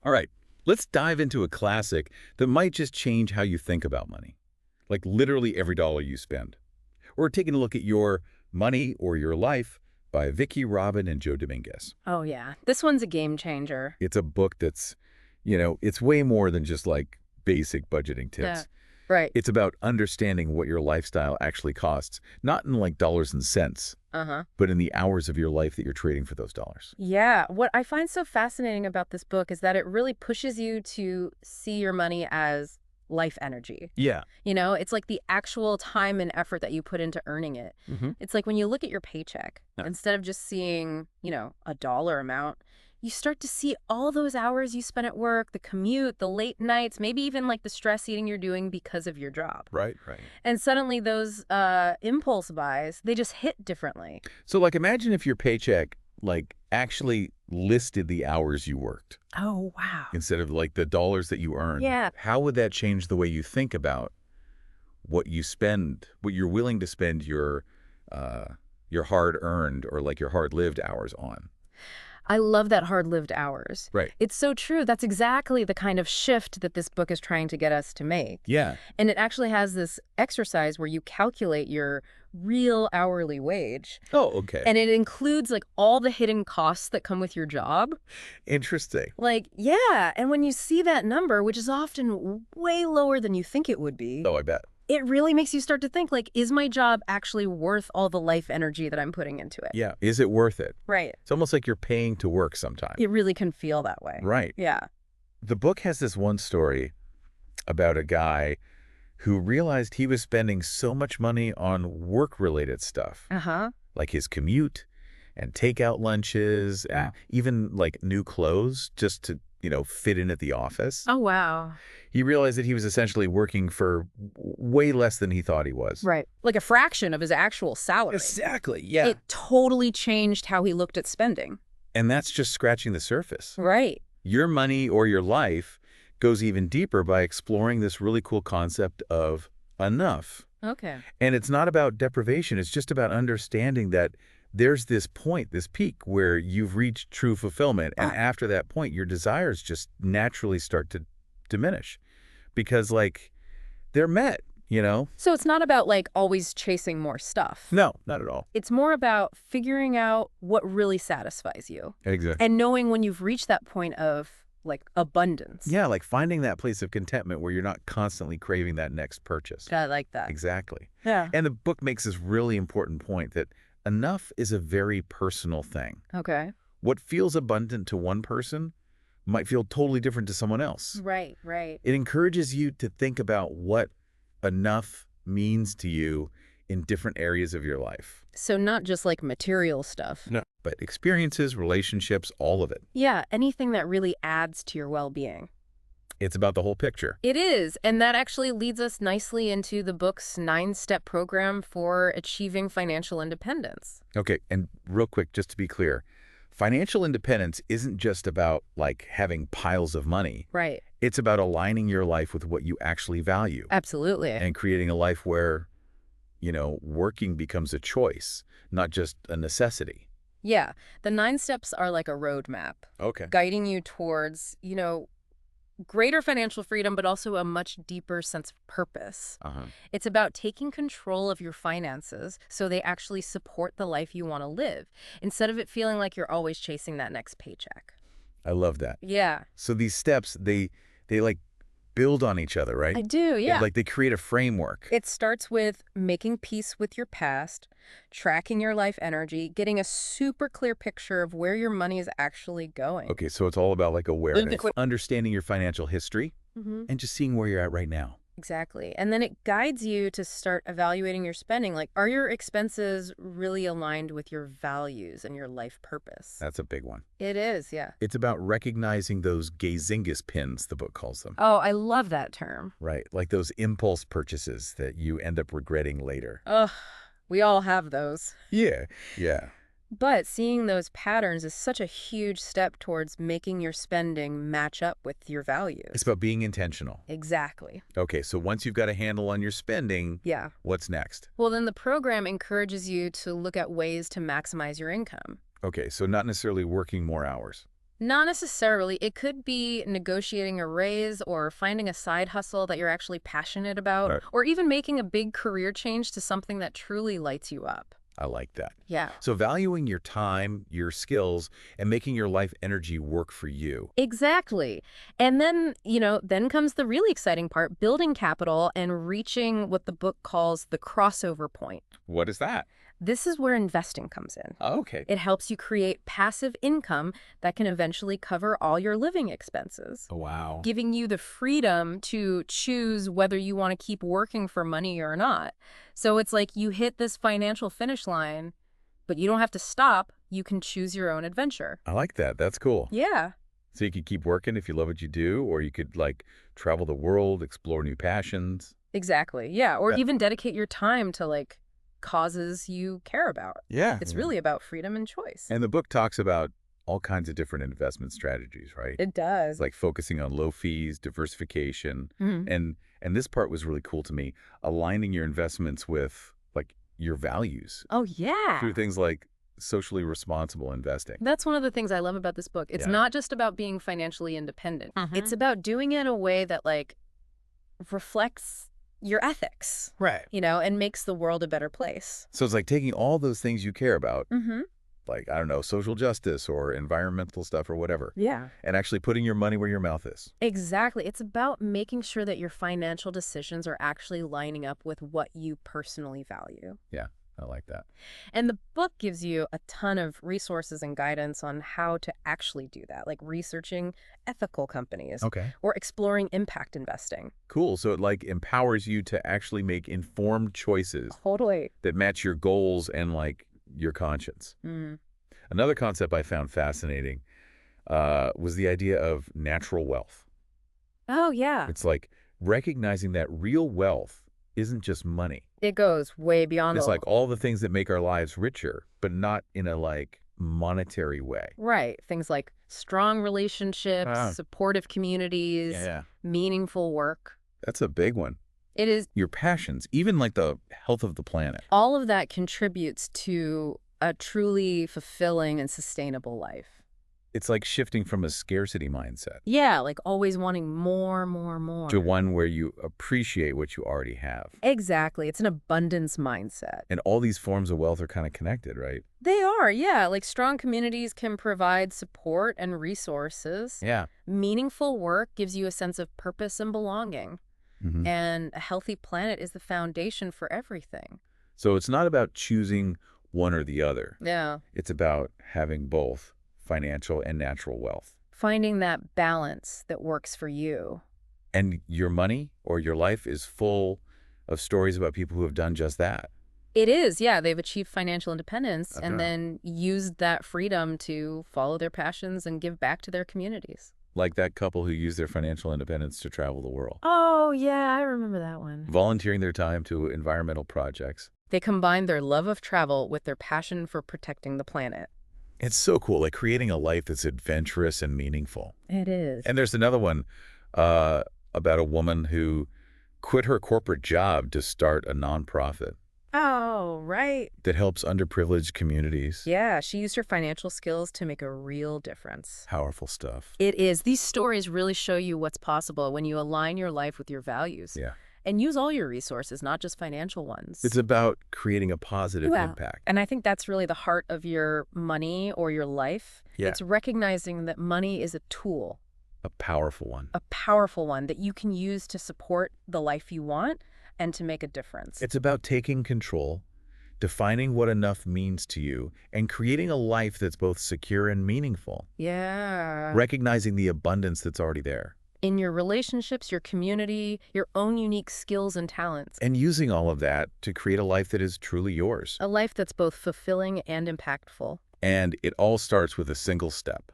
All right, let's dive into a classic that might just change how you think about money. Like literally every dollar you spend. We're taking a look at Your Money or Your Life by Vicki Robin and Joe Dominguez. Oh, yeah. This one's a game changer. It's a book that's, it's way more than just like basic budgeting Yeah. tips. Right. It's about understanding what your lifestyle actually costs, not in like dollars and cents, Uh-huh. but in the hours of your life that you're trading for those dollars. Yeah. What I find so fascinating about this book is that it really pushes you to see your money as life energy. Yeah. It's like the actual time and effort that you put into earning it. Mm-hmm. It's like when you look at your paycheck, Yeah. instead of just seeing, a dollar amount, you start to see all those hours you spent at work, the commute, the late nights, maybe even like the stress eating you're doing because of your job. Right, right. And suddenly those impulse buys, they just hit differently. So like imagine if your paycheck like actually listed the hours you worked Oh, wow. instead of like the dollars that you earned. Yeah. How would that change the way you think about what you spend, what you're willing to spend your hard-earned or like your hard-lived hours on? I love that hard-lived hours. Right. It's so true. That's exactly the kind of shift that this book is trying to get us to make. Yeah. And it actually has this exercise where you calculate your real hourly wage. Oh, okay. And it includes like all the hidden costs that come with your job. Interesting. Like, yeah. And when you see that number, which is often way lower than you think it would be, Oh, I bet. it really makes you start to think, like, is my job actually worth all the life energy that I'm putting into it? Yeah. Is it worth it? Right. It's almost like you're paying to work sometimes. It really can feel that way. Right. Yeah. The book has this one story about a guy who realized he was spending so much money on work-related stuff, Uh-huh. like his commute and takeout lunches, and even like new clothes just to, fit in at the office. Oh, wow. He realized that he was essentially working for way less than he thought he was. Right. Like a fraction of his actual salary. Exactly, yeah. It totally changed how he looked at spending. And that's just scratching the surface. Right. Your money or your life goes even deeper by exploring this really cool concept of enough. Okay. And it's not about deprivation. It's just about understanding that there's this point, this peak, where you've reached true fulfillment. And after that point, your desires just naturally start to diminish because, like, they're met, So it's not about, like, always chasing more stuff. No, not at all. It's more about figuring out what really satisfies you. Exactly. And knowing when you've reached that point of, like, abundance. Yeah, like finding that place of contentment where you're not constantly craving that next purchase. I like that. Exactly. Yeah. And the book makes this really important point that enough is a very personal thing. Okay. What feels abundant to one person might feel totally different to someone else. Right, right. It encourages you to think about what enough means to you in different areas of your life. So not just, like, material stuff. No. But experiences, relationships, all of it. Yeah, anything that really adds to your well-being. It's about the whole picture. It is, and that actually leads us nicely into the book's 9-step program for achieving financial independence. Okay, and real quick, just to be clear, financial independence isn't just about, like, having piles of money. Right. It's about aligning your life with what you actually value. Absolutely. And creating a life where, working becomes a choice, not just a necessity. Yeah, the 9 steps are like a roadmap, Okay. guiding you towards, greater financial freedom, but also a much deeper sense of purpose. Uh-huh. It's about taking control of your finances so they actually support the life you want to live, instead of it feeling like you're always chasing that next paycheck. I love that. Yeah. So these steps, they like build on each other, right? I do, yeah. Like they create a framework. It starts with making peace with your past, tracking your life energy, getting a super clear picture of where your money is actually going. Okay, so it's all about like awareness, understanding your financial history, Mm-hmm. and just seeing where you're at right now. Exactly. And then it guides you to start evaluating your spending. Like, are your expenses really aligned with your values and your life purpose? That's a big one. It is, yeah. It's about recognizing those gazingis pins, the book calls them. Oh, I love that term. Right, like those impulse purchases that you end up regretting later. Ugh, we all have those. Yeah, yeah. But seeing those patterns is such a huge step towards making your spending match up with your values. It's about being intentional. Exactly. Okay, so once you've got a handle on your spending, Yeah. what's next? Well, then the program encourages you to look at ways to maximize your income. Okay, so not necessarily working more hours. Not necessarily. It could be negotiating a raise or finding a side hustle that you're actually passionate about, Right. or even making a big career change to something that truly lights you up. I like that. Yeah. So valuing your time, your skills, and making your life energy work for you. Exactly. And then, then comes the really exciting part, building capital and reaching what the book calls the crossover point. What is that? This is where investing comes in. Oh, okay. It helps you create passive income that can eventually cover all your living expenses, Oh, wow. giving you the freedom to choose whether you want to keep working for money or not. So it's like you hit this financial finish line, but you don't have to stop. You can choose your own adventure. I like that. That's cool. Yeah, So you could keep working if you love what you do, or you could like travel the world, explore new passions. exactly. Yeah, or That- even dedicate your time to causes you care about. Yeah. It's really about freedom and choice. And the book talks about all kinds of different investment strategies, right? It does. It's like focusing on low fees, diversification, Mhm. and this part was really cool to me, aligning your investments with like your values Oh, yeah. through things like socially responsible investing. That's one of the things I love about this book. It's Yeah. not just about being financially independent. Mhm. It's about doing it in a way that reflects your ethics, Right. and makes the world a better place. So it's like taking all those things you care about, Mm-hmm. like, I don't know, social justice or environmental stuff or whatever, Yeah. and actually putting your money where your mouth is. Exactly. It's about making sure that your financial decisions are actually lining up with what you personally value. Yeah, I like that. And the book gives you a ton of resources and guidance on how to actually do that, like researching ethical companies Okay. or exploring impact investing. Cool. So it like empowers you to actually make informed choices Totally. that match your goals and like your conscience. Mm. Another concept I found fascinating was the idea of natural wealth. Oh, yeah. It's like recognizing that real wealth isn't just money. It goes way beyond It's the... like all the things that make our lives richer, but not in a like monetary way. Right. Things like strong relationships, Ah. supportive communities, meaningful work. That's a big one. It is... Your passions, even like the health of the planet. all of that contributes to a truly fulfilling and sustainable life. It's like shifting from a scarcity mindset Yeah, like always wanting more. to one where you appreciate what you already have. Exactly. It's an abundance mindset. And all these forms of wealth are kind of connected, right? They are, yeah. Like strong communities can provide support and resources. Yeah. Meaningful work gives you a sense of purpose and belonging. Mhm. And a healthy planet is the foundation for everything. So it's not about choosing one or the other. Yeah. It's about having both financial and natural wealth. Finding that balance that works for you. And your money or your life is full of stories about people who have done just that. It is, yeah. They've achieved financial independence That's and right. then used that freedom to follow their passions and give back to their communities. Like that couple who used their financial independence to travel the world, Oh, yeah, I remember that one. volunteering their time to environmental projects. They combined their love of travel with their passion for protecting the planet. It's so cool, like creating a life that's adventurous and meaningful. It is. And there's another one about a woman who quit her corporate job to start a nonprofit Oh, right. that helps underprivileged communities. Yeah, she used her financial skills to make a real difference. Powerful stuff. It is. These stories really show you what's possible when you align your life with your values. Yeah. And use all your resources, not just financial ones. It's about creating a positive Well, impact. And I think that's really the heart of your money or your life. Yeah. It's recognizing that money is a tool, A powerful one. a powerful one that you can use to support the life you want and to make a difference. It's about taking control, defining what enough means to you, and creating a life that's both secure and meaningful. Yeah. Recognizing the abundance that's already there. In your relationships, your community, your own unique skills and talents. And using all of that to create a life that is truly yours. A life that's both fulfilling and impactful. And it all starts with a single step.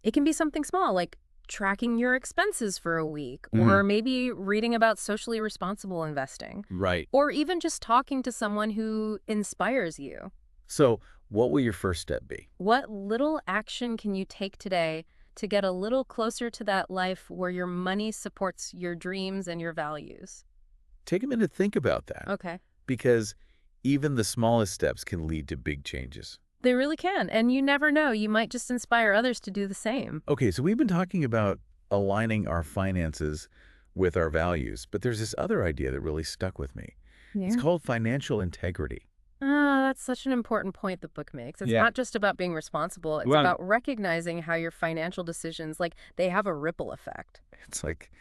It can be something small, like tracking your expenses for a week, Mhm. or maybe reading about socially responsible investing, Right. or even just talking to someone who inspires you. So what will your first step be? What little action can you take today to get a little closer to that life where your money supports your dreams and your values? Take a minute to think about that. Okay. Because even the smallest steps can lead to big changes. They really can. And you never know. You might just inspire others to do the same. Okay, so we've been talking about aligning our finances with our values, but there's this other idea that really stuck with me. It's Yeah. called financial integrity. That's such an important point the book makes. It's Yeah. not just about being responsible. It's Well, about recognizing how your financial decisions, like, they have a ripple effect. it's like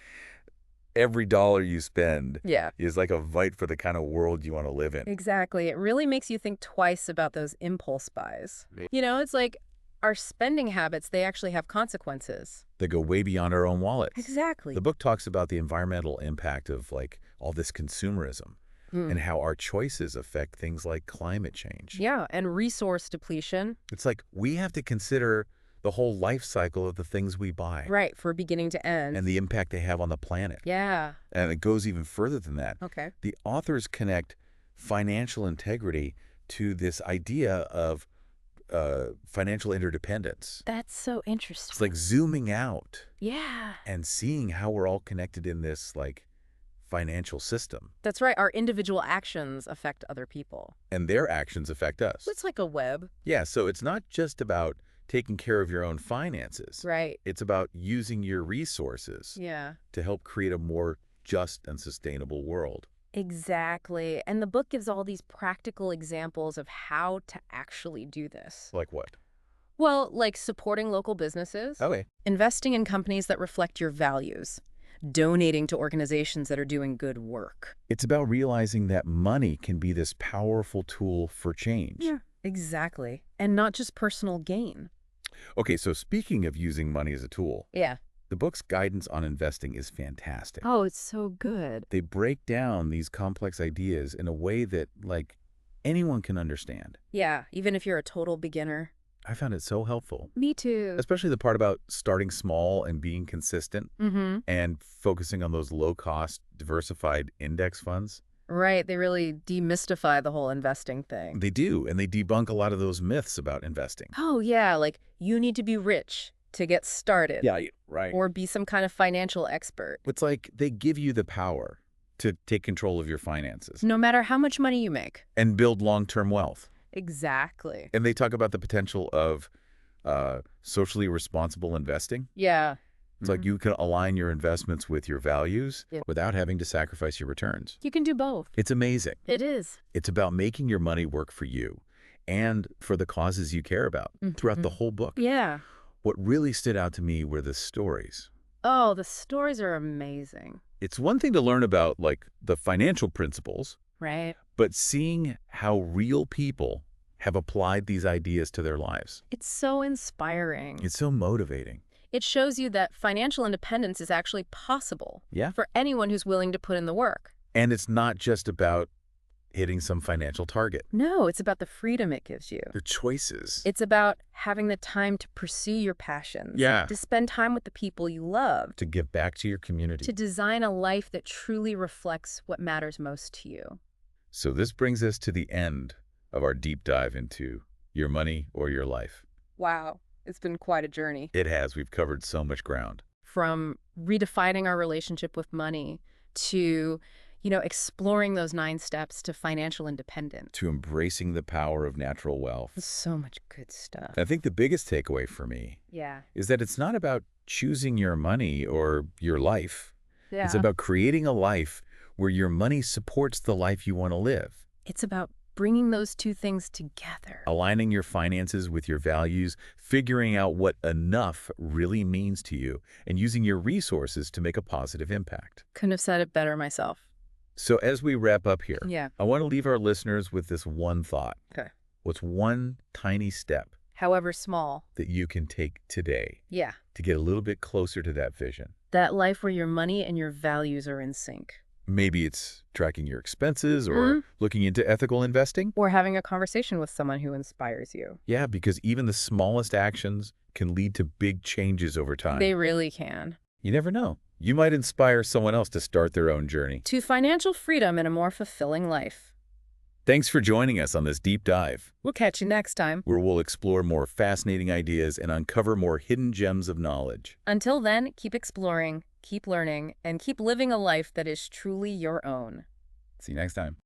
every dollar you spend Yeah. is like a fight for the kind of world you want to live in. Exactly. It really makes you think twice about those impulse buys. Right. It's like our spending habits, they actually have consequences. They go way beyond our own wallets. Exactly. The book talks about the environmental impact of like all this consumerism and how our choices affect things like climate change. Yeah, and resource depletion. It's like we have to consider the whole life cycle of the things we buy Right, for beginning to end. and the impact they have on the planet. Yeah. And it goes even further than that. Okay. The authors connect financial integrity to this idea of financial interdependence. That's so interesting. It's like zooming out Yeah. and seeing how we're all connected in this like financial system, That's right. Our individual actions affect other people. and their actions affect us. It's like a web. Yeah, so it's not just about taking care of your own finances. Right. It's about using your resources Yeah. to help create a more just and sustainable world. Exactly. And the book gives all these practical examples of how to actually do this. Like what? Well, like supporting local businesses, Okay. investing in companies that reflect your values, donating to organizations that are doing good work. It's about realizing that money can be this powerful tool for change. Exactly. And not just personal gain. Okay, so speaking of using money as a tool, Yeah. the book's guidance on investing is fantastic. Oh, it's so good. They break down these complex ideas in a way that, like, anyone can understand. Yeah, even if you're a total beginner. I found it so helpful, Me too. especially the part about starting small and being consistent Mm-hmm. and focusing on those low-cost, diversified index funds. Right. They really demystify the whole investing thing. They do, and they debunk a lot of those myths about investing. Oh, yeah. Like, you need to be rich to get started. Yeah, right. Or be some kind of financial expert. It's like they give you the power to take control of your finances No matter how much money you make. and build long-term wealth. Exactly. And they talk about the potential of socially responsible investing. Yeah. It's like you can align your investments with your values Yep. without having to sacrifice your returns. You can do both. It's amazing. It is. It's about making your money work for you and for the causes you care about throughout the whole book. Yeah. What really stood out to me were the stories. Oh, the stories are amazing. It's one thing to learn about like the financial principles, Right? but seeing how real people have applied these ideas to their lives. It's so inspiring. It's so motivating. It shows you that financial independence is actually possible Yeah. for anyone who's willing to put in the work. And it's not just about hitting some financial target. No, it's about the freedom it gives you. The choices. It's about having the time to pursue your passions. Yeah. To spend time with the people you love. To give back to your community. To design a life that truly reflects what matters most to you. So this brings us to the end of our deep dive into your money or your life. Wow, it's been quite a journey. It has. We've covered so much ground. From redefining our relationship with money to, exploring those 9 steps to financial independence. To embracing the power of natural wealth. So much good stuff. I think the biggest takeaway for me Yeah. is that it's not about choosing your money or your life. Yeah. It's about creating a life where your money supports the life you want to live. It's about bringing those two things together. Aligning your finances with your values, figuring out what enough really means to you, and using your resources to make a positive impact. Couldn't have said it better myself. So as we wrap up here, Yeah. I want to leave our listeners with this one thought. Okay. What's one tiny step However small. that you can take today Yeah. to get a little bit closer to that vision? That life where your money and your values are in sync. Maybe it's tracking your expenses or looking into ethical investing. Or having a conversation with someone who inspires you. Yeah, because even the smallest actions can lead to big changes over time. They really can. You never know. You might inspire someone else to start their own journey. To financial freedom and a more fulfilling life. Thanks for joining us on this deep dive, We'll catch you next time. where we'll explore more fascinating ideas and uncover more hidden gems of knowledge. Until then, keep exploring, keep learning, and keep living a life that is truly your own. See you next time.